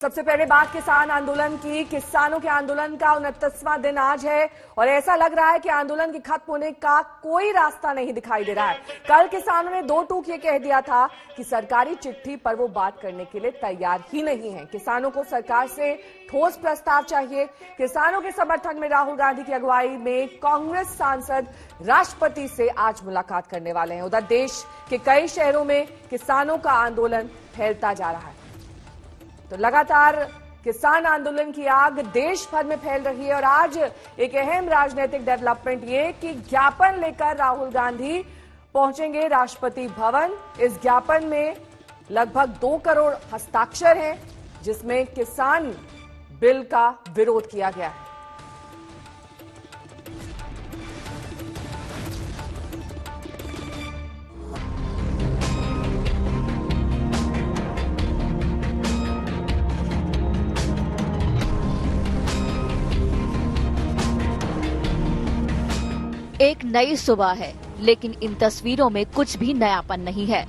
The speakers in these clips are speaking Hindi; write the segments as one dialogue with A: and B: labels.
A: सबसे पहले बात किसान आंदोलन की। किसानों के आंदोलन का 29वां दिन आज है और ऐसा लग रहा है कि आंदोलन के खत्म होने का कोई रास्ता नहीं दिखाई दे रहा है। कल किसानों ने दो टूक ये कह दिया था कि सरकारी चिट्ठी पर वो बात करने के लिए तैयार ही नहीं है। किसानों को सरकार से ठोस प्रस्ताव चाहिए। किसानों के समर्थन में राहुल गांधी की अगुवाई में कांग्रेस सांसद राष्ट्रपति से आज मुलाकात करने वाले हैं। उधर देश के कई शहरों में किसानों का आंदोलन फैलता जा रहा है। तो लगातार किसान आंदोलन की आग देश भर में फैल रही है और आज एक अहम राजनीतिक डेवलपमेंट ये कि ज्ञापन लेकर राहुल गांधी पहुंचेंगे राष्ट्रपति भवन। इस ज्ञापन में लगभग 2 करोड़ हस्ताक्षर हैं, जिसमें किसान बिल का विरोध किया गया है।
B: एक नई सुबह है, लेकिन इन तस्वीरों में कुछ भी नयापन नहीं है।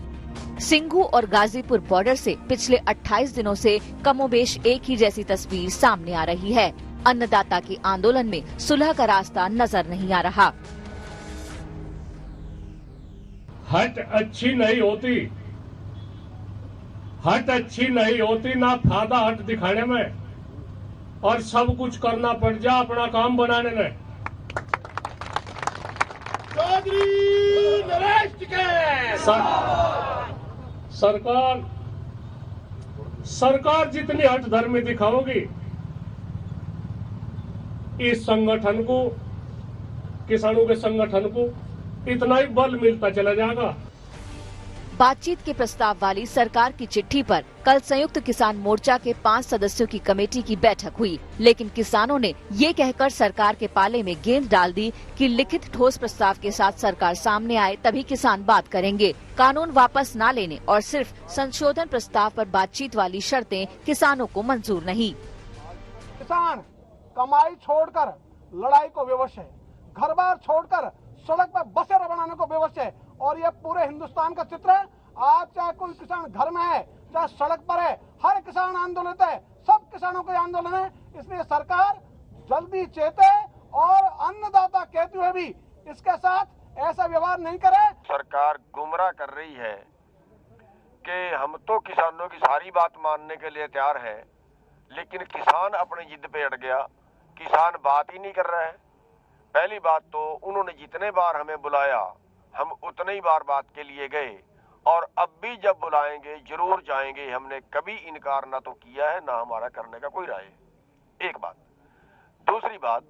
B: सिंघू और गाजीपुर बॉर्डर से पिछले 28 दिनों से कमोबेश एक ही जैसी तस्वीर सामने आ रही है। अन्नदाता के आंदोलन में सुलह का रास्ता नजर नहीं आ रहा।
C: हट अच्छी नहीं होती, हट अच्छी नहीं होती ना फायदा हट दिखाने में, और सब कुछ करना पड़ जा अपना काम बनाने में। सरकार जितनी हट धर्मी दिखाओगी, इस संगठन को, किसानों के संगठन को इतना ही बल मिलता चला जाएगा।
B: बातचीत के प्रस्ताव वाली सरकार की चिट्ठी पर कल संयुक्त किसान मोर्चा के 5 सदस्यों की कमेटी की बैठक हुई, लेकिन किसानों ने ये कहकर सरकार के पाले में गेंद डाल दी कि लिखित ठोस प्रस्ताव के साथ सरकार सामने आए तभी किसान बात करेंगे। कानून वापस न लेने और सिर्फ संशोधन प्रस्ताव पर बातचीत वाली शर्तें किसानों को मंजूर नहीं।
D: किसान कमाई छोड़कर लड़ाई को विवश है, घर बार छोड़कर सड़क पर बसें बनाने को विवश है, और ये पूरे हिंदुस्तान का चित्र है। आज चाहे कोई किसान घर में है, चाहे सड़क पर है, हर किसान आंदोलित है, सब किसानों का आंदोलन है। इसलिए सरकार जल्दी चेते और अन्नदाता कहते हुए भी इसके साथ ऐसा व्यवहार नहीं करे।
E: सरकार गुमराह कर रही है कि हम तो किसानों की सारी बात मानने के लिए तैयार है, लेकिन किसान अपनी जिद पे अड़ गया। किसान बात ही नहीं कर रहा है। पहली बात तो उन्होंने जितने बार हमें बुलाया, हम उतने ही बार बात के लिए गए, और अब भी जब बुलाएंगे जरूर जाएंगे। हमने कभी इनकार ना तो किया है, ना हमारा करने का कोई राय है। एक बात। दूसरी बात,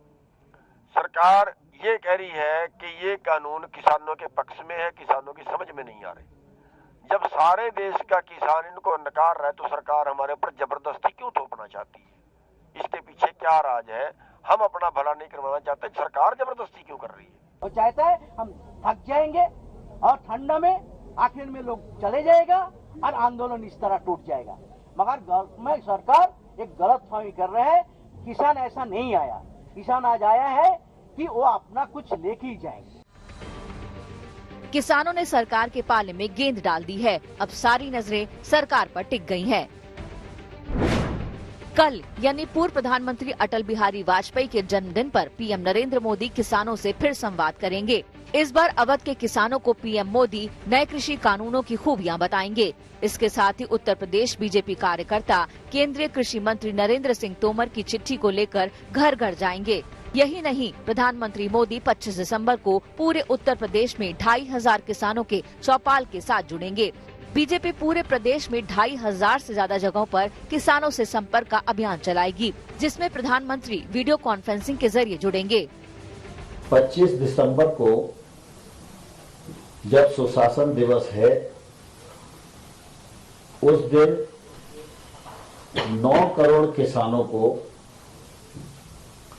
E: सरकार ये कह रही है कि ये कानून किसानों के पक्ष में है, किसानों की समझ में नहीं आ रही। जब सारे देश का किसान इनको नकार रहा है तो सरकार हमारे ऊपर जबरदस्ती क्यों थोपना चाहती है? इसके पीछे क्या राज है? हम अपना भला नहीं करवाना चाहते, सरकार जबरदस्ती क्यों कर रही है?
F: वो चाहता है हम थक जाएंगे और ठंडा में आखिर में लोग चले जाएगा और आंदोलन इस तरह टूट जाएगा। मगर सरकार एक गलत फहमी कर रहे है। किसान ऐसा नहीं आया, किसान आज आया है कि वो अपना कुछ लेके ही जाएंगे।
B: किसानों ने सरकार के पाले में गेंद डाल दी है। अब सारी नजरें सरकार पर टिक गई हैं। कल यानी पूर्व प्रधानमंत्री अटल बिहारी वाजपेयी के जन्मदिन पर पीएम नरेंद्र मोदी किसानों से फिर संवाद करेंगे। इस बार अवध के किसानों को पीएम मोदी नए कृषि कानूनों की खूबियां बताएंगे। इसके साथ ही उत्तर प्रदेश बीजेपी कार्यकर्ता केंद्रीय कृषि मंत्री नरेंद्र सिंह तोमर की चिट्ठी को लेकर घर घर जाएंगे। यही नहीं, प्रधानमंत्री मोदी 25 दिसंबर को पूरे उत्तर प्रदेश में 2500 किसानों के चौपाल के साथ जुड़ेंगे। बीजेपी पूरे प्रदेश में 2500 से ज्यादा जगहों पर किसानों से संपर्क का अभियान चलाएगी, जिसमें प्रधानमंत्री वीडियो कॉन्फ्रेंसिंग के जरिए जुड़ेंगे।
G: 25 दिसंबर को जब सुशासन दिवस है, उस दिन 9 करोड़ किसानों को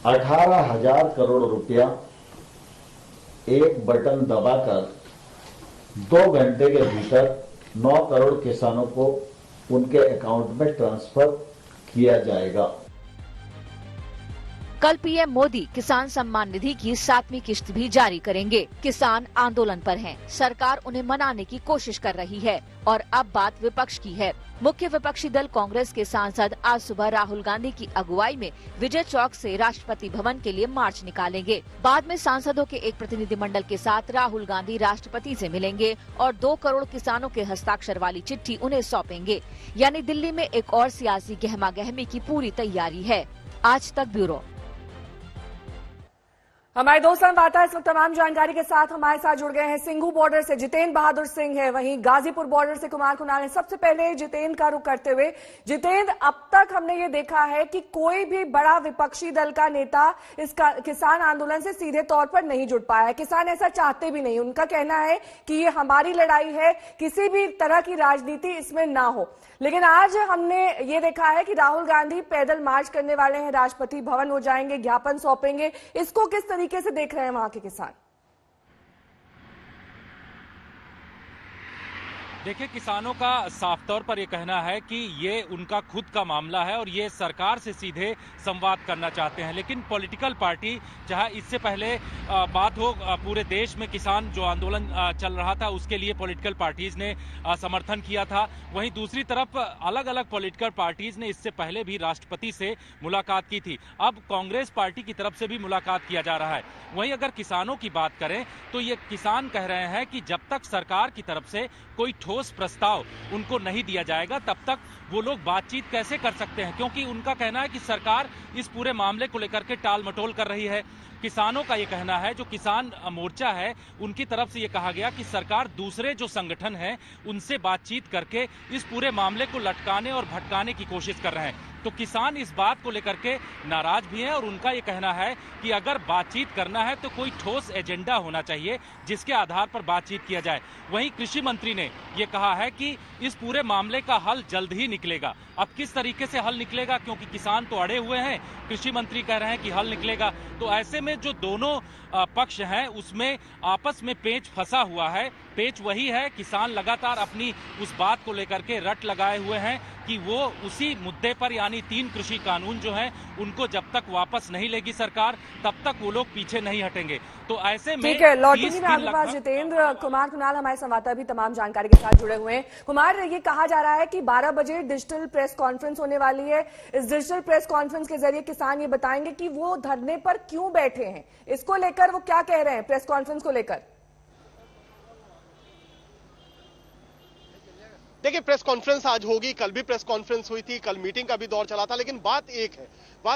G: 18,000 करोड़ रुपया एक बटन दबाकर 2 घंटे के भीतर 9 करोड़ किसानों को उनके अकाउंट में ट्रांसफर किया जाएगा।
B: कल पीएम मोदी किसान सम्मान निधि की 7वीं किश्त भी जारी करेंगे। किसान आंदोलन पर हैं। सरकार उन्हें मनाने की कोशिश कर रही है और अब बात विपक्ष की है। मुख्य विपक्षी दल कांग्रेस के सांसद आज सुबह राहुल गांधी की अगुवाई में विजय चौक से राष्ट्रपति भवन के लिए मार्च निकालेंगे। बाद में सांसदों के एक प्रतिनिधिमंडल के साथ राहुल गांधी राष्ट्रपति से मिलेंगे और 2 करोड़ किसानों के हस्ताक्षर वाली चिट्ठी उन्हें सौंपेंगे। यानी दिल्ली में एक और सियासी गहमागहमी की पूरी तैयारी है। आज तक ब्यूरो।
A: हमारे दो संवाददाता इस वक्त तमाम जानकारी के साथ हमारे साथ जुड़ गए हैं। सिंघू बॉर्डर से जितेंद्र बहादुर सिंह है, वहीं गाजीपुर बॉर्डर से कुमार कुणाल है। सबसे पहले जितेंद्र का रुख करते हुए, जितेंद्र, अब तक हमने ये देखा है कि कोई भी बड़ा विपक्षी दल का नेता इस किसान आंदोलन से सीधे तौर पर नहीं जुड़ पाया है। किसान ऐसा चाहते भी नहीं, उनका कहना है कि ये हमारी लड़ाई है, किसी भी तरह की राजनीति इसमें ना हो। लेकिन आज हमने ये देखा है कि राहुल गांधी पैदल मार्च करने वाले हैं, राष्ट्रपति भवन हो जाएंगे, ज्ञापन सौंपेंगे। इसको किस तरीके से देख रहे हैं वहां के किसान?
H: देखिए, किसानों का साफ तौर पर यह कहना है कि ये उनका खुद का मामला है और ये सरकार से सीधे संवाद करना चाहते हैं। लेकिन पॉलिटिकल पार्टी, जहां इससे पहले बात हो पूरे देश में किसान जो आंदोलन चल रहा था उसके लिए पॉलिटिकल पार्टीज ने समर्थन किया था, वहीं दूसरी तरफ अलग अलग पॉलिटिकल पार्टीज ने इससे पहले भी राष्ट्रपति से मुलाकात की थी। अब कांग्रेस पार्टी की तरफ से भी मुलाकात किया जा रहा है। वहीं अगर किसानों की बात करें तो ये किसान कह रहे हैं कि जब तक सरकार की तरफ से कोई ठोस प्रस्ताव उनको नहीं दिया जाएगा तब तक वो लोग बातचीत कैसे कर सकते हैं, क्योंकि उनका कहना है कि सरकार इस पूरे मामले को लेकर के टाल मटोल कर रही है। किसानों का ये कहना है, जो किसान मोर्चा है उनकी तरफ से ये कहा गया कि सरकार दूसरे जो संगठन हैं उनसे बातचीत करके इस पूरे मामले को लटकाने और भटकाने की कोशिश कर रहे हैं। तो किसान इस बात को लेकर के नाराज भी हैं और उनका ये कहना है कि अगर बातचीत करना है तो कोई ठोस एजेंडा होना चाहिए जिसके आधार पर बातचीत किया जाए। वहीं कृषि मंत्री ने ये कहा है कि इस पूरे मामले का हल जल्द ही निकलेगा। अब किस तरीके से हल निकलेगा, क्योंकि किसान तो अड़े हुए हैं, कृषि मंत्री कह रहे हैं कि हल निकलेगा। तो ऐसे में जो दोनों पक्ष हैं उसमें आपस में पेच फंसा हुआ है। पेच वही है, किसान लगातार अपनी उस बात को लेकर के रट लगाए हुए हैं कि वो उसी मुद्दे पर, यानी 3 कृषि कानून जो हैं उनको जब तक वापस नहीं लेगी सरकार तब तक वो लोग पीछे नहीं हटेंगे। तो ऐसे में
A: ठीक है, लौटेंगे मैं आपके पास जितेंद्र। कुमार कुणाल हमारे संवाददाता भी तमाम जानकारी के साथ जुड़े हुए हैं। कुमार, ये कहा जा रहा है कि 12 बजे डिजिटल प्रेस कॉन्फ्रेंस होने वाली है। इस डिजिटल प्रेस कॉन्फ्रेंस के जरिए किसान ये बताएंगे कि वो धरने पर क्यों बैठे हैं, इसको लेकर वो क्या कह रहे हैं प्रेस कॉन्फ्रेंस को लेकर।
I: देखिए, प्रेस कॉन्फ्रेंस आज होगी, कल भी प्रेस कॉन्फ्रेंस हुई थी, कल मीटिंग का भी दौर चला था, लेकिन बात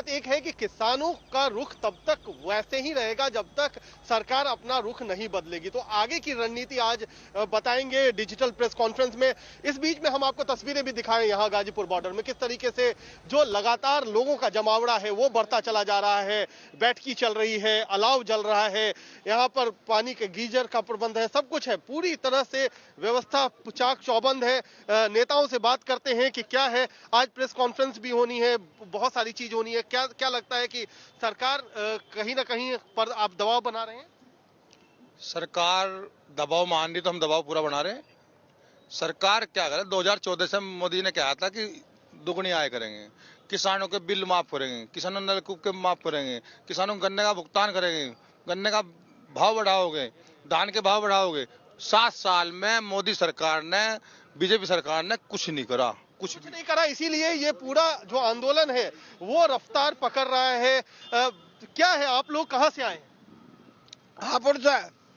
I: एक है कि किसानों का रुख तब तक वैसे ही रहेगा जब तक सरकार अपना रुख नहीं बदलेगी। तो आगे की रणनीति आज बताएंगे डिजिटल प्रेस कॉन्फ्रेंस में। इस बीच में हम आपको तस्वीरें भी दिखाएं यहाँ गाजीपुर बॉर्डर में किस तरीके से जो लगातार लोगों का जमावड़ा है वो बढ़ता चला जा रहा है। बैठकी चल रही है, अलाव जल रहा है, यहाँ पर पानी के गीजर का प्रबंध है, सब कुछ है, पूरी तरह से व्यवस्था चाक चौबंद है। नेताओं से बात करते हैं कि क्या है, आज प्रेस कॉन्फ्रेंस भी होनी है, बहुत सारी चीज होनी है। क्या लगता है कि सरकार कहीं ना कहीं पर आप दबाव बना रहे हैं?
J: सरकार दबाव मान रही तो हम दबाव पूरा बना रहे हैं। सरकार क्या करे, 2014 से मोदी ने कहा था कि दुगनी आय करेंगे, किसानों के बिल माफ करेंगे, किसानों नलकूप के माफ करेंगे, किसानों को गन्ने का भुगतान करेंगे, गन्ने का भाव बढ़ाओगे, धान के भाव बढ़ाओगे। 7 साल में मोदी सरकार ने, बीजेपी सरकार ने कुछ नहीं करा, कुछ नहीं करा।
I: इसीलिए ये पूरा जो आंदोलन है वो रफ्तार पकड़ रहा है। क्या है, आप लोग कहां से आए?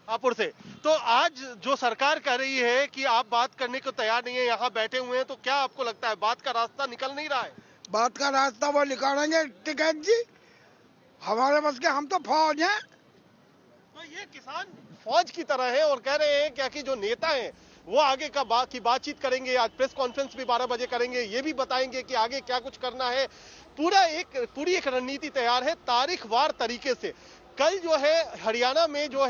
I: हापुड़ से। तो आज जो सरकार कह रही है कि आप बात करने को तैयार नहीं है, यहाँ बैठे हुए हैं, तो क्या आपको लगता है बात का रास्ता निकल नहीं रहा है?
K: बात का रास्ता वो निकालेंगे टिकैत जी, हमारे बस के, हम तो फौज हैं।
I: तो ये किसान फौज की तरह है और कह रहे हैं क्या कि जो नेता हैं वो आगे की बातचीत करेंगे। आज प्रेस कॉन्फ्रेंस भी 12 बजे करेंगे, ये भी बताएंगे कि आगे क्या कुछ करना है। पूरी एक रणनीति तैयार है तारीखवार तरीके से। कल जो है हरियाणा में जो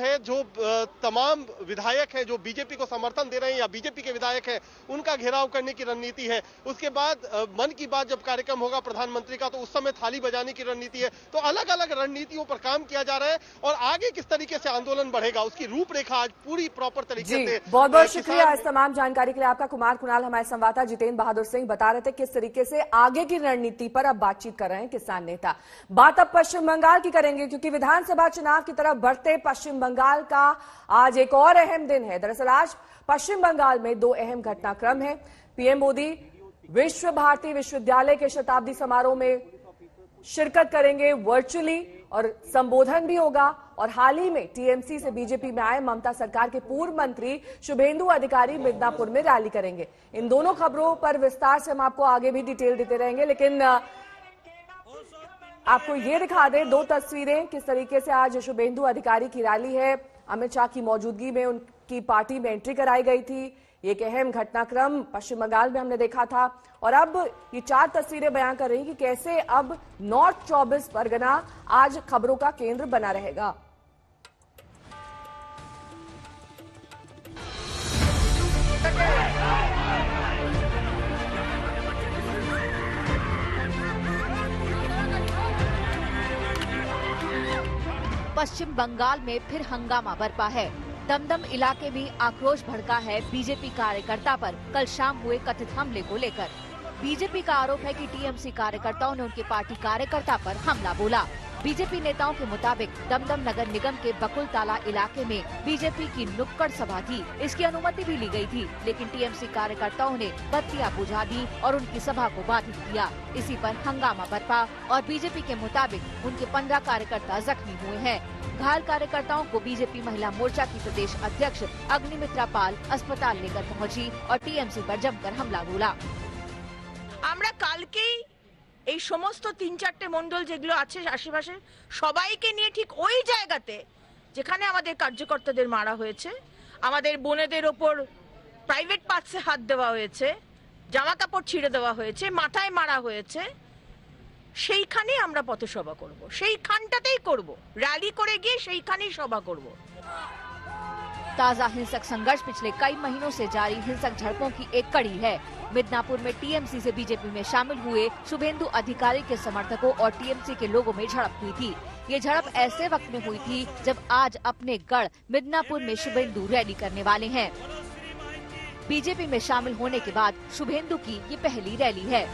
I: तमाम विधायक हैं जो बीजेपी को समर्थन दे रहे हैं या बीजेपी के विधायक हैं उनका घेराव करने की रणनीति है। उसके बाद मन की बात जब कार्यक्रम होगा प्रधानमंत्री का तो उस समय थाली बजाने की रणनीति है। तो अलग अलग रणनीतियों पर काम किया जा रहा है और आगे किस तरीके से आंदोलन बढ़ेगा उसकी रूपरेखा आज पूरी प्रॉपर तरीके से।
A: बहुत बहुत शुक्रिया इस तमाम जानकारी के लिए आपका। कुमार कुणाल हमारे संवाददाता जितेंद्र बहादुर सिंह बता रहे थे किस तरीके से आगे की रणनीति पर अब बातचीत कर रहे हैं किसान नेता। बात अब पश्चिम बंगाल की करेंगे क्योंकि विधानसभा चुनाव की तरफ बढ़ते पश्चिम बंगाल का आज एक और अहम दिन है। दरअसल आज पश्चिम बंगाल में 2 अहम घटनाक्रम है। पीएम मोदी विश्व भारती विश्वविद्यालय के शताब्दी समारोह में शिरकत करेंगे वर्चुअली और संबोधन भी होगा। और हाल ही में टीएमसी से बीजेपी में आए ममता सरकार के पूर्व मंत्री शुभेंदु अधिकारी मिदनापुर में रैली करेंगे। इन दोनों खबरों पर विस्तार से हम आपको आगे भी डिटेल देते रहेंगे, लेकिन आपको ये दिखा दें दो तस्वीरें किस तरीके से आज शुभेंदु अधिकारी की रैली है। अमित शाह की मौजूदगी में उनकी पार्टी में एंट्री कराई गई थी। ये एक अहम घटनाक्रम पश्चिम बंगाल में हमने देखा था और अब ये 4 तस्वीरें बयान कर रही कि कैसे अब नॉर्थ 24 परगना आज खबरों का केंद्र बना रहेगा।
B: पश्चिम बंगाल में फिर हंगामा बरपा है। दमदम इलाके में आक्रोश भड़का है बीजेपी कार्यकर्ता पर कल शाम हुए कथित हमले को लेकर। बीजेपी का आरोप है कि टीएमसी कार्यकर्ताओं ने उनके पार्टी कार्यकर्ता पर हमला बोला। बीजेपी नेताओं के मुताबिक दमदम नगर निगम के बकुलताला इलाके में बीजेपी की नुक्कड़ सभा थी। इसकी अनुमति भी ली गई थी, लेकिन टीएमसी कार्यकर्ताओं ने बत्तियां बुझा दी और उनकी सभा को बाधित किया। इसी पर हंगामा बरपा और बीजेपी के मुताबिक उनके 15 कार्यकर्ता जख्मी हुए हैं। घायल कार्यकर्ताओं को बीजेपी महिला मोर्चा की प्रदेश अध्यक्ष अग्निमित्रा पाल अस्पताल लेकर पहुंची और टीएमसी पर जमकर हमला बोला।
L: আমরা কালকেই এই সমস্ত 3-4টে মণ্ডল যেগুলো আছে আশেপাশে সবাইকে নিয়ে ঠিক ওই জায়গাতে যেখানে আমাদের কার্যকর্তাদের মারা হয়েছে, আমাদের বোনেদের ওপর প্রাইভেট পার্টসে হাত দেওয়া হয়েছে, জামা কাপড় ছিঁড়ে দেওয়া হয়েছে, মাথায় মারা হয়েছে, সেইখানে আমরা পথসভা করব, সেইখানটাতেই করব, র্যালি করে গিয়ে সেইখানেই সভা করব।
B: ताजा हिंसक संघर्ष पिछले कई महीनों से जारी हिंसक झड़पों की एक कड़ी है। मिदनापुर में टीएमसी से बीजेपी में शामिल हुए शुभेंदु अधिकारी के समर्थकों और टीएमसी के लोगों में झड़प हुई थी। ये झड़प ऐसे वक्त में हुई थी जब आज अपने गढ़ मिदनापुर में शुभेंदु रैली करने वाले हैं। बीजेपी में शामिल होने के बाद शुभेंदु की ये पहली रैली है।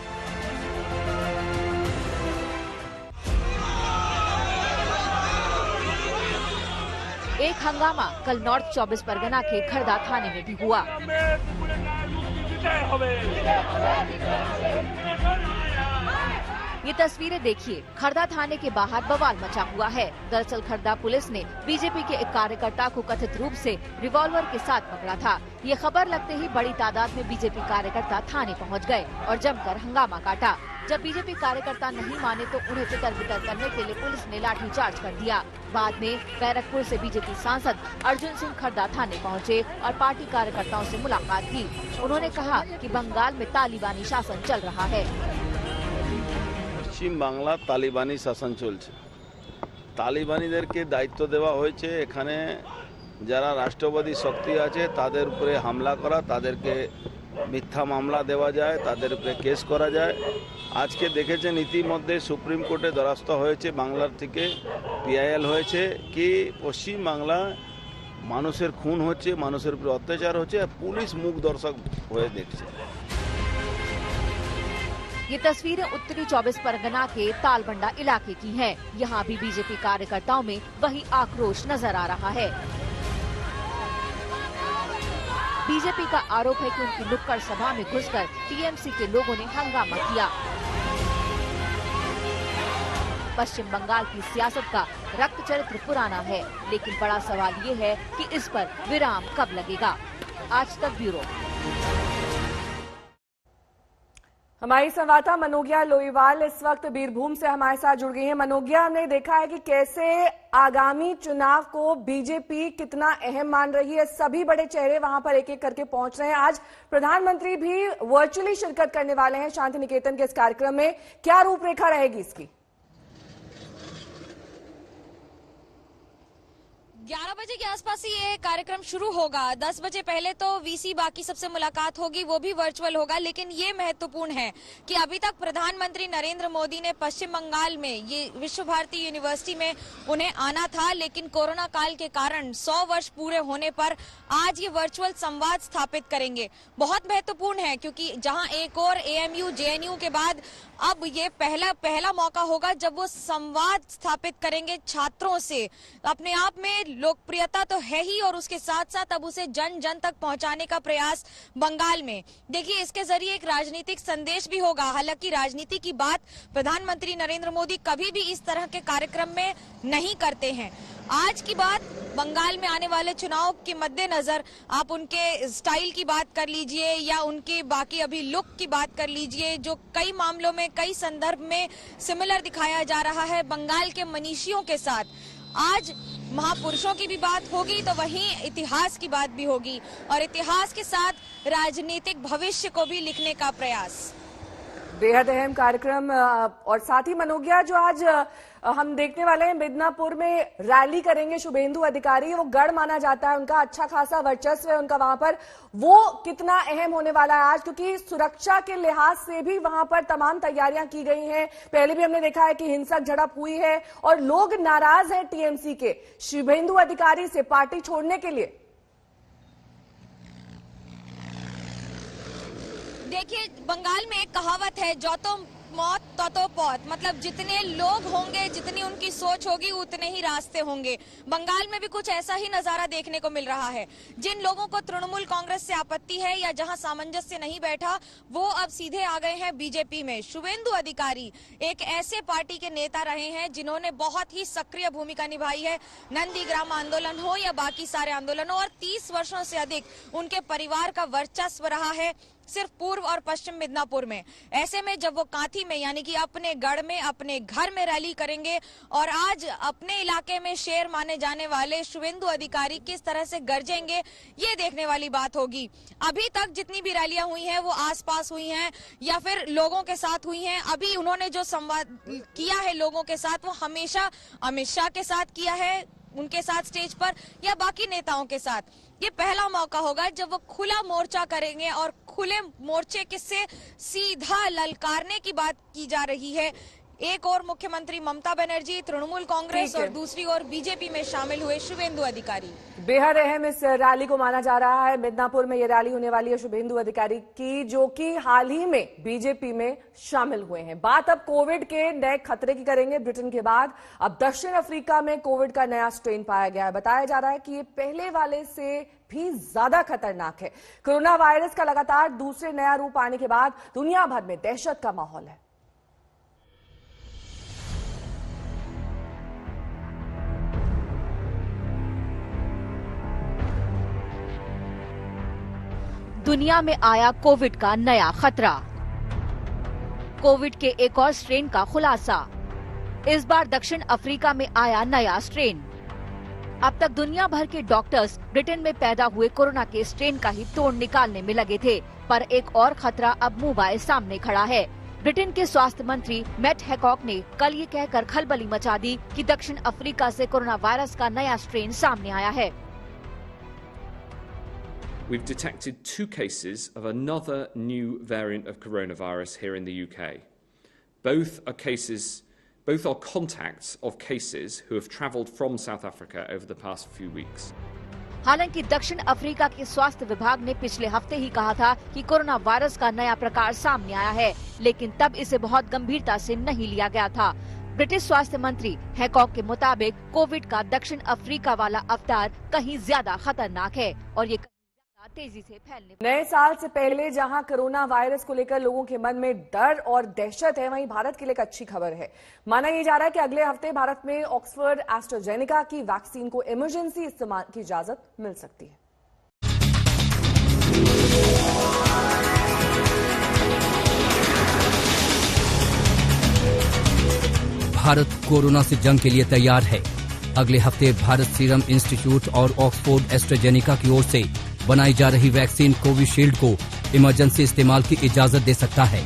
B: एक हंगामा कल नॉर्थ 24 परगना के खरदा थाने में भी हुआ। ये तस्वीरें देखिए, खरदा थाने के बाहर बवाल मचा हुआ है। दरअसल खरदा पुलिस ने बीजेपी के एक कार्यकर्ता को कथित रूप से रिवॉल्वर के साथ पकड़ा था। ये खबर लगते ही बड़ी तादाद में बीजेपी कार्यकर्ता थाने पहुंच गए और जमकर हंगामा काटा। जब बीजेपी कार्यकर्ता नहीं माने तो उन्हें तितर बितर करने के लिए पुलिस ने लाठीचार्ज कर दिया। बाद में बैरकपुर से बीजेपी सांसद अर्जुन सिंह खरदा थाने पहुंचे और पार्टी कार्यकर्ताओं से मुलाकात की। उन्होंने कहा कि बंगाल में तालिबानी शासन चल रहा है।
M: पश्चिम बांगला तालिबानी शासन चलছে। तालिबानीদেরকে দায়িত্ব দেওয়া হয়েছে এখানে যারা রাষ্ট্রবাদী শক্তি আছে তাদের উপরে হামলা করা, তাদেরকে মিথ্যা মামলা দেওয়া যায়, তাদের উপরে কেস করা যায়। আজকে দেখেছেন ইতিমধ্যে সুপ্রিম কোর্টে দ্বারস্থ হয়েছে, বাংলার থেকে পিআইএল হয়েছে কি পশ্চিম বাংলা মানুষের খুন হচ্ছে, মানুষের উপরে অত্যাচার হচ্ছে, পুলিশ মুখ দর্শক হয়ে দেখছে।
B: ये तस्वीरें उत्तरी 24 परगना के तालबंडा इलाके की हैं। यहाँ भी बीजेपी कार्यकर्ताओं में वही आक्रोश नजर आ रहा है। बीजेपी का आरोप है कि उनकी नुक्कड़ सभा में घुसकर टीएमसी के लोगों ने हंगामा किया। पश्चिम बंगाल की सियासत का रक्त चरित्र पुराना है, लेकिन बड़ा सवाल ये है कि इस पर विराम कब लगेगा। आज तक ब्यूरो।
A: हमारी संवाददाता मनोज्ञा लोईवाल इस वक्त बीरभूम से हमारे साथ जुड़ गई हैं। मनोज्ञा, हमने देखा है कि कैसे आगामी चुनाव को बीजेपी कितना अहम मान रही है। सभी बड़े चेहरे वहां पर एक एक करके पहुंच रहे हैं। आज प्रधानमंत्री भी वर्चुअली शिरकत करने वाले हैं शांति निकेतन के इस कार्यक्रम में। क्या रूपरेखा रहेगी इसकी?
N: 11 बजे के आसपास ही ये कार्यक्रम शुरू होगा। 10 बजे पहले तो वीसी बाकी सबसे मुलाकात होगी, वो भी वर्चुअल होगा। लेकिन ये महत्वपूर्ण है कि अभी तक प्रधानमंत्री नरेंद्र मोदी ने पश्चिम बंगाल में ये विश्व भारती यूनिवर्सिटी में उन्हें आना था, लेकिन कोरोना काल के कारण 100 वर्ष पूरे होने पर आज ये वर्चुअल संवाद स्थापित करेंगे। बहुत महत्वपूर्ण है क्योंकि जहां एक और एएमयू जेएनयू के बाद अब ये पहला मौका होगा जब वो संवाद स्थापित करेंगे छात्रों से। अपने आप में लोकप्रियता तो है ही और उसके साथ साथ अब उसे जन जन तक पहुंचाने का प्रयास बंगाल में। देखिए, इसके जरिए एक राजनीतिक संदेश भी होगा। हालांकि राजनीति की बात प्रधानमंत्री नरेंद्र मोदी कभी भी इस तरह के कार्यक्रम में नहीं करते हैं। आज की बात बंगाल में आने वाले चुनाव के मद्देनजर आप उनके स्टाइल की बात कर लीजिए या उनके बाकी अभी लुक की बात कर लीजिए, जो कई मामलों में कई संदर्भ में सिमिलर दिखाया जा रहा है बंगाल के मनीषियों के साथ। आज महापुरुषों की भी बात होगी तो वहीं इतिहास की बात भी होगी और इतिहास के साथ राजनीतिक भविष्य को भी लिखने का प्रयास।
A: बेहद अहम कार्यक्रम और साथ ही मनोज्ञा जो आज हम देखने वाले हैं, मिदनापुर में रैली करेंगे शुभेंदु अधिकारी। वो गढ़ माना जाता है, उनका अच्छा खासा वर्चस्व है उनका वहां पर। वो कितना अहम होने वाला है आज, क्योंकि सुरक्षा के लिहाज से भी वहां पर तमाम तैयारियां की गई हैं। पहले भी हमने देखा है कि हिंसक झड़प हुई है और लोग नाराज हैं टीएमसी के शुभेंदु अधिकारी से पार्टी छोड़ने के लिए।
N: देखिए, बंगाल में एक कहावत है, जो तो मौत तो पौत, मतलब जितने लोग होंगे, जितनी उनकी सोच होगी, उतने ही रास्ते होंगे। बंगाल में भी कुछ ऐसा ही नजारा देखने को मिल रहा है। जिन लोगों को तृणमूल कांग्रेस से आपत्ति है या जहां सामंजस्य नहीं बैठा, वो अब सीधे आ गए हैं बीजेपी में। शुभेंदु अधिकारी एक ऐसे पार्टी के नेता रहे हैं जिन्होंने बहुत ही सक्रिय भूमिका निभाई है, नंदीग्राम आंदोलन हो या बाकी सारे आंदोलनों, और 30 वर्षों से अधिक उनके परिवार का वर्चस्व रहा है सिर्फ पूर्व और पश्चिम मिदनापुर में। ऐसे में जब वो कांथी में यानी कि अपने गढ़ में, अपने घर में रैली करेंगे और आज अपने इलाके में शेर माने जाने वाले शुभेंदु अधिकारी किस तरह से गरजेंगे, ये देखने वाली बात होगी। अभी तक जितनी भी रैलियां हुई हैं वो आसपास हुई हैं या फिर लोगों के साथ हुई हैं। अभी उन्होंने जो संवाद किया है लोगों के साथ, वो हमेशा अमित शाह के साथ किया है, उनके साथ स्टेज पर या बाकी नेताओं के साथ। ये पहला मौका होगा जब वो खुला मोर्चा करेंगे और खुले मोर्चे किससे सीधा ललकारने की बात की जा रही है। एक और मुख्यमंत्री ममता बनर्जी, तृणमूल कांग्रेस और दूसरी ओर बीजेपी में शामिल हुए शुभेंदु अधिकारी। बेहद अहम इस रैली को माना जा रहा है। मिदनापुर में ये रैली होने वाली है शुभेंदु अधिकारी की, जो कि हाल ही में बीजेपी में शामिल हुए हैं। बात अब कोविड के नए खतरे की करेंगे। ब्रिटेन के बाद अब दक्षिण अफ्रीका में कोविड का नया स्ट्रेन पाया गया है। बताया जा रहा है कि ये पहले वाले से भी ज्यादा खतरनाक है। कोरोना वायरस का लगातार दूसरे नया रूप आने के बाद दुनिया भर में दहशत का माहौल है।
B: दुनिया में आया कोविड का नया खतरा। कोविड के एक और स्ट्रेन का खुलासा। इस बार दक्षिण अफ्रीका में आया नया स्ट्रेन। अब तक दुनिया भर के डॉक्टर्स ब्रिटेन में पैदा हुए कोरोना के स्ट्रेन का ही तोड़ निकालने में लगे थे, पर एक और खतरा अब मुंह बाए सामने खड़ा है। ब्रिटेन के स्वास्थ्य मंत्री मैट हैकॉक ने कल ये कहकर खलबली मचा दी कि दक्षिण अफ्रीका से कोरोना वायरस का नया स्ट्रेन सामने आया है।
O: We've detected 2 cases of another new variant of coronavirus here in the UK. Both are contacts of cases who have travelled from South Africa over the past few weeks.
B: हालांकि दक्षिण अफ्रीका के स्वास्थ्य विभाग ने पिछले हफ्ते ही कहा था कि कोरोना वायरस का नया प्रकार सामने आया है, लेकिन तब इसे बहुत गंभीरता से नहीं लिया गया था। ब्रिटिश स्वास्थ्य मंत्री हैकॉक के मुताबिक कोविड का दक्षिण अफ्रीका वाला अवतार कहीं ज्यादा खतरनाक है और ये तेजी से फैलने। नए साल से पहले जहां कोरोना वायरस को लेकर लोगों के मन में डर और दहशत है, वहीं भारत के लिए एक अच्छी खबर है। माना यह जा रहा है कि अगले हफ्ते भारत में ऑक्सफोर्ड एस्ट्राजेनेका की वैक्सीन को इमरजेंसी इस्तेमाल की इजाजत मिल सकती है।
P: भारत कोरोना से जंग के लिए तैयार है। अगले हफ्ते भारत सीरम इंस्टीट्यूट और ऑक्सफोर्ड एस्ट्राजेनेका की ओर से बनाई जा रही वैक्सीन कोविशील्ड को इमरजेंसी इस्तेमाल की इजाजत दे सकता है।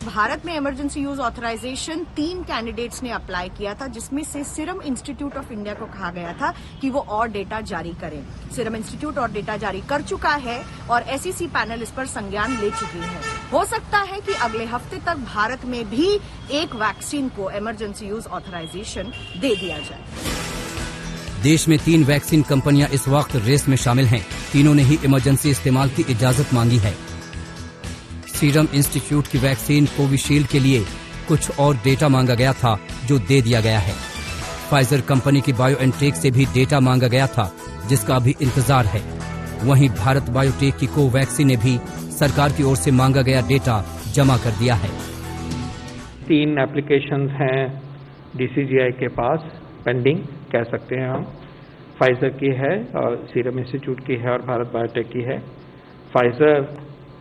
Q: भारत में इमरजेंसी यूज ऑथराइजेशन 3 कैंडिडेट्स ने अप्लाई किया था, जिसमें से सीरम इंस्टीट्यूट ऑफ इंडिया को कहा गया था कि वो और डेटा जारी करें। सीरम इंस्टीट्यूट और डेटा जारी कर चुका है और एसईसी पैनल इस पर संज्ञान ले चुकी है। हो सकता है कि अगले हफ्ते तक भारत में भी एक वैक्सीन को इमरजेंसी यूज ऑथराइजेशन दे दिया जाए।
P: देश में 3 वैक्सीन कंपनियां इस वक्त रेस में शामिल हैं। तीनों ने ही इमरजेंसी इस्तेमाल की इजाजत मांगी है। सीरम इंस्टीट्यूट की वैक्सीन कोविशील्ड के लिए कुछ और डेटा मांगा गया था, जो दे दिया गया है। फाइजर कंपनी की बायोएनटेक से भी डेटा मांगा गया था, जिसका अभी इंतजार है। वहीं भारत बायोटेक की कोवैक्सीन ने भी सरकार की ओर से मांगा गया डेटा जमा कर दिया है।
R: 3 एप्लीकेशंस हैं DCGI के पास पेंडिंग कह सकते हैं हम। फाइजर की है और सीरम इंस्टीट्यूट की है और भारत बायोटेक की है। फाइजर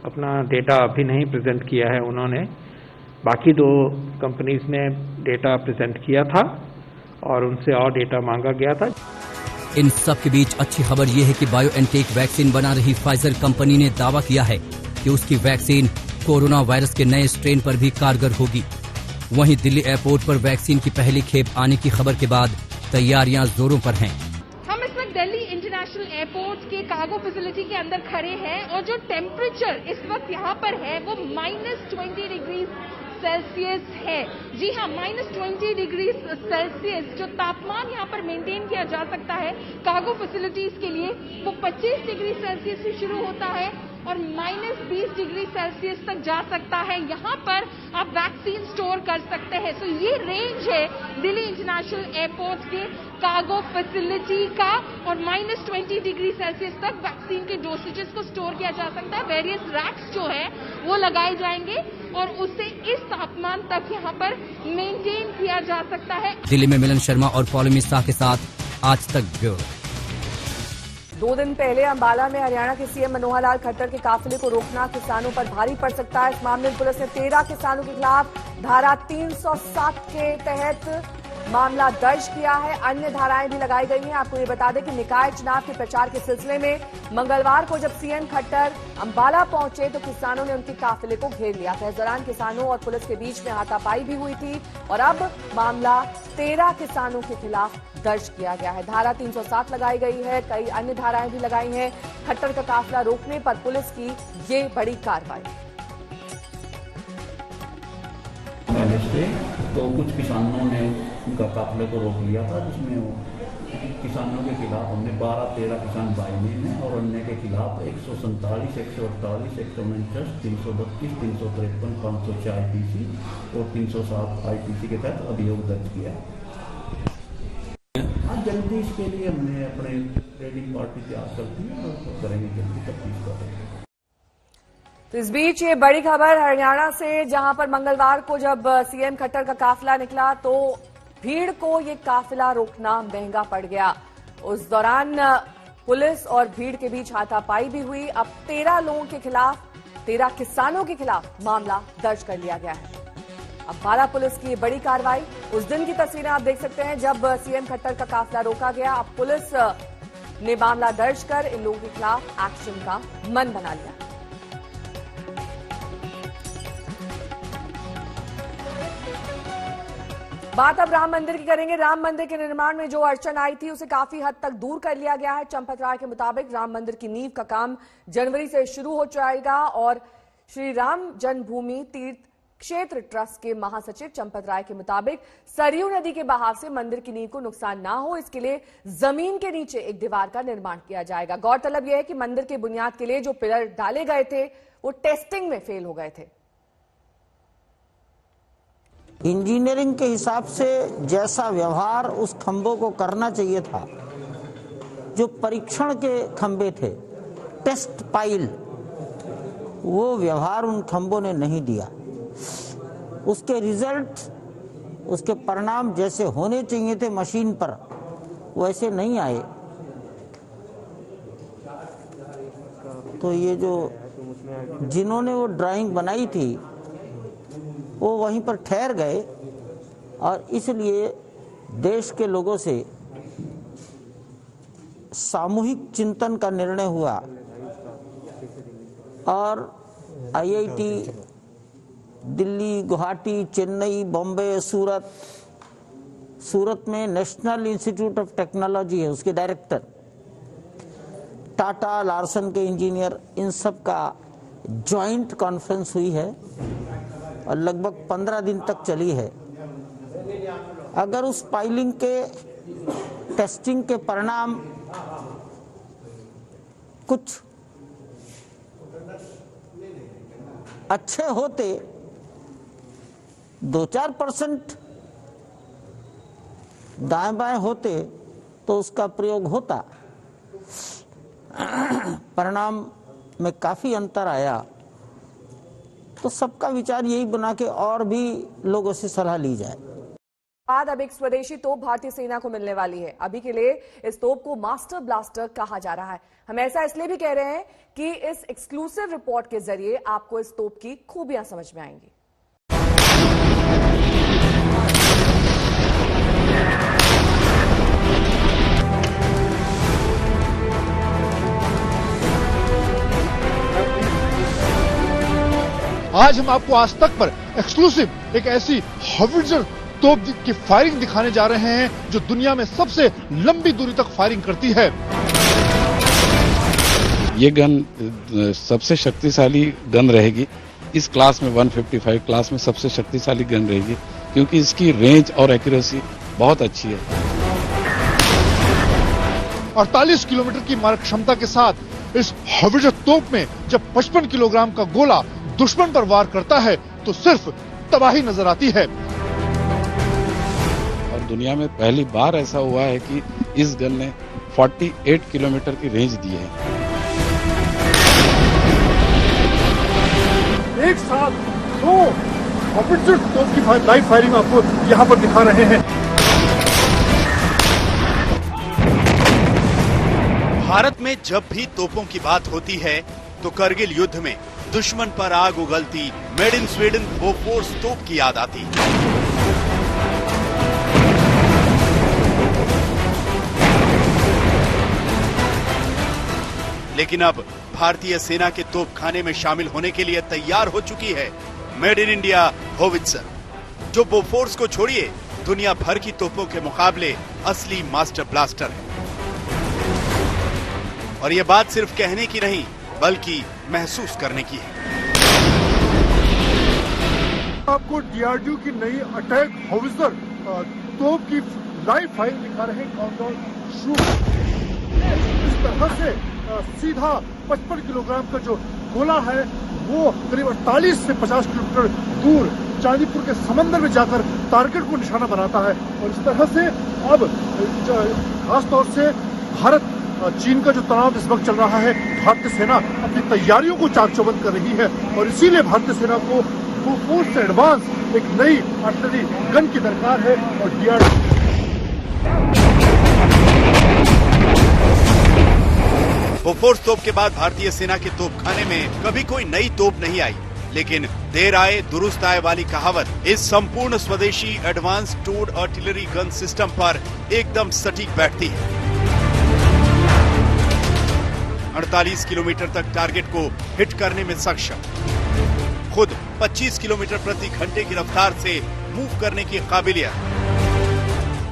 R: अपना डेटा अभी नहीं प्रेजेंट किया है उन्होंने, बाकी 2 कंपनीज ने डेटा प्रेजेंट किया था और उनसे और डेटा मांगा गया था।
P: इन सब के बीच अच्छी खबर यह है कि बायोएनटेक वैक्सीन बना रही फाइजर कंपनी ने दावा किया है कि उसकी वैक्सीन कोरोना वायरस के नए स्ट्रेन पर भी कारगर होगी। वहीं दिल्ली एयरपोर्ट पर वैक्सीन की पहली खेप आने की खबर के बाद तैयारियां जोरों पर हैं।
S: हम इस वक्त दिल्ली इंटरनेशनल एयरपोर्ट के कार्गो फैसिलिटी के अंदर खड़े हैं और जो टेम्परेचर इस वक्त यहाँ पर है वो -20 डिग्री सेल्सियस है। जी हाँ, -20 डिग्री सेल्सियस जो तापमान यहाँ पर मेंटेन किया जा सकता है कार्गो फैसिलिटीज के लिए, वो 25 डिग्री सेल्सियस से शुरू होता है और -20 डिग्री सेल्सियस तक जा सकता है। यहाँ पर आप वैक्सीन स्टोर कर सकते हैं। तो ये रेंज है दिल्ली इंटरनेशनल एयरपोर्ट के कार्गो फैसिलिटी का और -20 डिग्री सेल्सियस तक वैक्सीन के डोसेजेस को स्टोर किया जा सकता है। वेरियस रैक्स जो है वो लगाए जाएंगे और उससे इस तापमान तक यहाँ पर मेंटेन किया जा सकता है।
P: दिल्ली में मिलन शर्मा और पौलमी शाह के साथ आज तक ब्यूरो।
A: 2 दिन पहले अंबाला में हरियाणा के सीएम मनोहर लाल खट्टर के काफिले को रोकना किसानों पर भारी पड़ सकता है। इस मामले में पुलिस ने 13 किसानों के खिलाफ धारा 307 के तहत मामला दर्ज किया है। अन्य धाराएं भी लगाई गई हैं। आपको ये बता दें कि निकाय चुनाव के प्रचार के सिलसिले में मंगलवार को जब सीएम खट्टर अंबाला पहुंचे तो किसानों ने उनके काफिले को घेर लिया था। इस दौरान किसानों और पुलिस के बीच में हाथापाई भी हुई थी और अब मामला 13 किसानों के खिलाफ दर्ज किया गया है। धारा 307 लगाई गई है, कई अन्य धाराएं भी लगाई हैं। खट्टर का काफिला रोकने पर पुलिस की ये बड़ी कार्रवाई।
G: तो कुछ किसानों ने उनका काफिले को रोक लिया था, जिसमें किसानों के खिलाफ हमने 12-13 किसान बाइने हैं और अन्य के खिलाफ 147, 148, 149, 332, 353, 504 IPC और 307 IPC के तहत अभियोग दर्ज किया। हाँ, जल्दी इसके लिए हमने अपने ट्रेडिंग पार्टी तैयार कर दी और करेंगे जल्दी तफ्तीश करेंगे।
A: तो इस बीच ये बड़ी खबर हरियाणा से, जहां पर मंगलवार को जब सीएम खट्टर का काफिला निकला तो भीड़ को ये काफिला रोकना महंगा पड़ गया। उस दौरान पुलिस और भीड़ के बीच हाथापाई भी हुई। अब 13 लोगों के खिलाफ, 13 किसानों के खिलाफ मामला दर्ज कर लिया गया है। अंबाला पुलिस की बड़ी कार्रवाई। उस दिन की तस्वीरें आप देख सकते हैं जब सीएम खट्टर का काफिला रोका गया। अब पुलिस ने मामला दर्ज कर इन लोगों के खिलाफ एक्शन का मन बना लिया। बात अब राम मंदिर की करेंगे। राम मंदिर के निर्माण में जो अड़चन आई थी उसे काफी हद तक दूर कर लिया गया है। चंपत राय के मुताबिक राम मंदिर की नींव का काम जनवरी से शुरू हो जाएगा और श्री राम जन्मभूमि तीर्थ क्षेत्र ट्रस्ट के महासचिव चंपत राय के मुताबिक सरयू नदी के बहाव से मंदिर की नींव को नुकसान ना हो, इसके लिए जमीन के नीचे एक दीवार का निर्माण किया जाएगा। गौरतलब यह है कि मंदिर के बुनियाद के लिए जो पिलर डाले गए थे वो टेस्टिंग में फेल हो गए थे।
T: इंजीनियरिंग के हिसाब से जैसा व्यवहार उस खंभों को करना चाहिए था, जो परीक्षण के खंभे थे, टेस्ट पाइल, वो व्यवहार उन खंभों ने नहीं दिया। उसके रिजल्ट, उसके परिणाम जैसे होने चाहिए थे मशीन पर, वैसे नहीं आए। तो ये जो जिन्होंने वो ड्राइंग बनाई थी वो वहीं पर ठहर गए और इसलिए देश के लोगों से सामूहिक चिंतन का निर्णय हुआ और IIT दिल्ली, गुवाहाटी, चेन्नई, बॉम्बे, सूरत में नेशनल इंस्टीट्यूट ऑफ टेक्नोलॉजी है, उसके डायरेक्टर, टाटा, लार्सन के इंजीनियर, इन सब का जॉइंट कॉन्फ्रेंस हुई है और लगभग 15 दिन तक चली है। अगर उस पाइलिंग के टेस्टिंग के परिणाम कुछ अच्छे होते 2-4% दाएं बाएं होते तो उसका प्रयोग होता। परिणाम में काफी अंतर आया, तो सबका विचार यही बना कि और भी लोगों से सलाह ली जाए।
A: बाद अब एक स्वदेशी तोप भारतीय सेना को मिलने वाली है। अभी के लिए इस तोप को मास्टर ब्लास्टर कहा जा रहा है। हम ऐसा इसलिए भी कह रहे हैं कि इस एक्सक्लूसिव रिपोर्ट के जरिए आपको इस तोप की खूबियां समझ में आएंगी।
U: आज हम आपको आज तक पर एक्सक्लूसिव एक ऐसी हावित्जर तोप की फायरिंग दिखाने जा रहे हैं जो दुनिया में सबसे लंबी दूरी तक फायरिंग करती है।
V: ये गन सबसे शक्तिशाली गन रहेगी। इस क्लास में 155 क्लास में सबसे शक्तिशाली गन रहेगी, क्योंकि इसकी रेंज और एक्यूरेसी बहुत अच्छी है।
U: 48 किलोमीटर की मारक क्षमता के साथ इस हावित्जर तोप में जब 55 किलोग्राम का गोला दुश्मन पर वार करता है तो सिर्फ तबाही नजर आती है।
V: और दुनिया में पहली बार ऐसा हुआ है कि इस गन ने 48 किलोमीटर की रेंज दी है।
U: एक साथ 2 हावित्जर तोप की लाइव फायरिंग आपको यहाँ पर दिखा रहे हैं।
W: भारत में जब भी तोपों की बात होती है तो करगिल युद्ध में दुश्मन पर आग उगलती मेड इन स्वीडन बोफोर्स तोप की याद आती। लेकिन अब भारतीय सेना के तोप खाने में शामिल होने के लिए तैयार हो चुकी है मेड इन इंडिया होवित्जर, जो बोफोर्स को छोड़िए दुनिया भर की तोपों के मुकाबले असली मास्टर ब्लास्टर है। और यह बात सिर्फ कहने की नहीं बल्कि महसूस करने की है।
U: आपको डीआरडीओ की नई अटैक हावित्जर तोप की लाइव फायरिंग दिखा रहे हैं। काउंटडाउन शुरू। इस तरह से सीधा 55 किलोग्राम का जो गोला है वो करीब 48 से 50 किलोमीटर दूर चांदीपुर के समंदर में जाकर टारगेट को निशाना बनाता है। और इस तरह से अब खासतौर से भारत चीन का जो तनाव इस वक्त चल रहा है, भारतीय सेना अपनी तैयारियों को चाक चौबंद कर रही है और इसीलिए भारतीय सेना को बोफोर्स से एडवांस एक नई आर्टिलरी गन की दरकार है। और डीआरडीओ
W: बोफोर्स तोप के बाद भारतीय सेना के तोपखाने में कभी कोई नई तोप नहीं आई, लेकिन देर आए दुरुस्त आए वाली कहावत इस संपूर्ण स्वदेशी advance towed artillery gun system पर एकदम सटीक बैठती है। 48 किलोमीटर तक टारगेट को हिट करने में सक्षम, खुद 25 किलोमीटर प्रति घंटे की रफ्तार से मूव करने की काबिलियत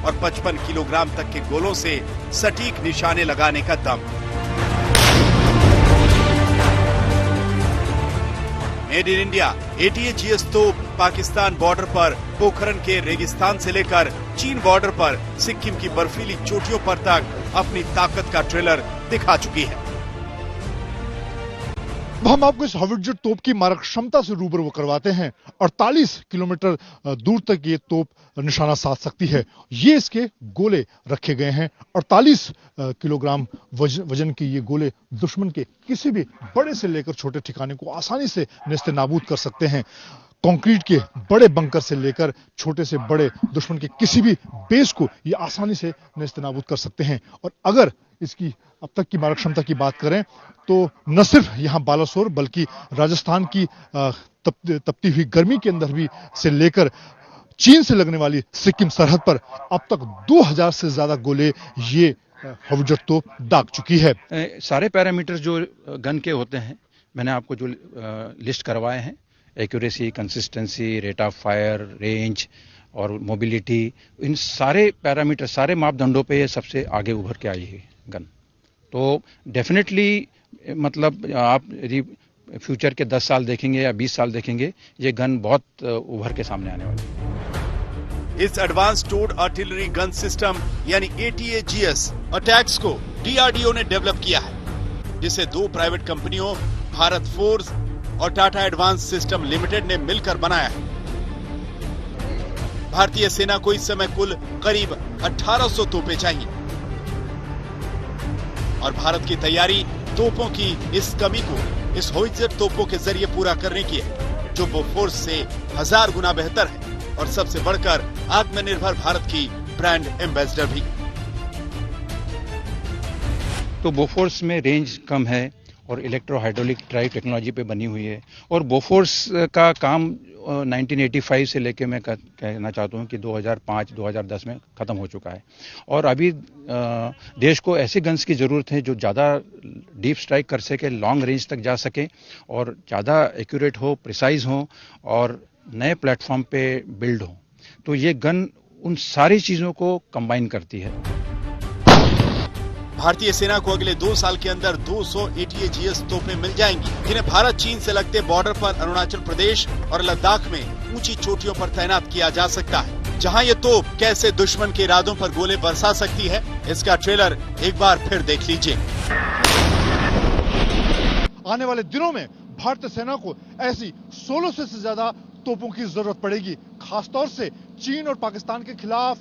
W: और 55 किलोग्राम तक के गोलों से सटीक निशाने लगाने का दम। मेड इन इंडिया ATAGS तोप पाकिस्तान बॉर्डर पर पोखरन के रेगिस्तान से लेकर चीन बॉर्डर पर सिक्किम की बर्फीली चोटियों पर तक अपनी ताकत का ट्रेलर दिखा चुकी है।
U: हम आपको इस हावित्जर तोप की मारक क्षमता से रूबरू करवाते हैं। 48 किलोमीटर दूर तक ये तोप निशाना साध सकती है। ये इसके गोले रखे गए हैं। 48 किलोग्राम वजन के ये गोले दुश्मन के किसी भी बड़े से लेकर छोटे ठिकाने को आसानी से नेस्तनाबूद कर सकते हैं। कंक्रीट के बड़े बंकर से लेकर छोटे से बड़े दुश्मन के किसी भी बेस को ये आसानी से नेस्तनाबूद कर सकते हैं। और अगर इसकी अब तक की मारक क्षमता की बात करें तो न सिर्फ यहाँ बालासोर बल्कि राजस्थान की तपती हुई गर्मी के अंदर भी से लेकर चीन से लगने वाली सिक्किम सरहद पर अब तक 2000 से ज्यादा गोले ये हावित्जर तोप दाग चुकी है।
X: सारे पैरामीटर जो गन के होते हैं मैंने आपको जो लिस्ट करवाए हैं, accuracy, consistency, rate of fire, range और मोबिलिटी, इन सारे पैरामीटर, सारे मापदंडों पे ये सबसे आगे उभर के आई है गन। तो डेफिनेटली मतलब आप यदि फ्यूचर के 10 साल देखेंगे या 20 साल देखेंगे, ये गन बहुत उभर के सामने आने वाली है।
W: इस advance towed artillery gun system यानी ATAGS अटैक्स को DRDO ने डेवलप किया है, जिसे 2 प्राइवेट कंपनियों भारत फोर्स और टाटा एडवांस सिस्टम लिमिटेड ने मिलकर बनाया है। भारतीय सेना को इस समय कुल करीब 1800 तोपें चाहिए और भारत की तैयारी तोपों की इस कमी को इस होवित्जर तोपों के जरिए पूरा करने की है, जो बोफोर्स से 1000 गुना बेहतर है और सबसे बढ़कर आत्मनिर्भर भारत की ब्रांड एम्बेसडर भी।
X: तो बोफोर्स में रेंज कम है और इलेक्ट्रो हाइड्रोलिक ड्राइव टेक्नोलॉजी पे बनी हुई है और बोफोर्स का काम 1985 से लेके मैं कहना चाहता हूँ कि 2005-2010 में ख़त्म हो चुका है और अभी देश को ऐसे गन्स की ज़रूरत है जो ज़्यादा डीप स्ट्राइक कर सके, लॉन्ग रेंज तक जा सके और ज़्यादा एक्यूरेट हो, प्रिसाइज हो और नए प्लेटफॉर्म पे बिल्ड हो। तो ये गन उन सारी चीज़ों को कंबाइन करती है।
W: भारतीय सेना को अगले 2 साल के अंदर 200 ATAGS तोपें मिल जाएंगी, जिन्हें भारत चीन से लगते बॉर्डर पर अरुणाचल प्रदेश और लद्दाख में ऊंची चोटियों पर तैनात किया जा सकता है, जहां ये तोप कैसे दुश्मन के इरादों पर गोले बरसा सकती है, इसका ट्रेलर एक बार फिर देख लीजिए।
U: आने वाले दिनों में भारतीय सेना को ऐसी 1600 से ज्यादा तोपों की जरूरत पड़ेगी, खासतौर से चीन और पाकिस्तान के खिलाफ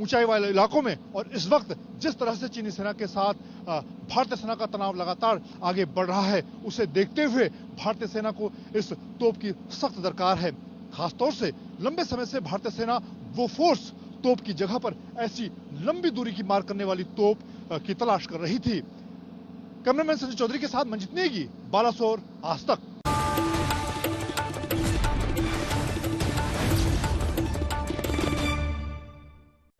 U: ऊंचाई वाले इलाकों में। और इस वक्त जिस तरह से चीनी सेना के साथ भारतीय सेना का तनाव लगातार आगे बढ़ रहा है, उसे देखते हुए भारतीय सेना को इस तोप की सख्त दरकार है। खासतौर से लंबे समय से भारतीय सेना बोफोर्स तोप की जगह पर ऐसी लंबी दूरी की मार करने वाली तोप की तलाश कर रही थी। कैमरामैन संजय चौधरी के साथ मंजित नेगी, बालासोर, आज तक।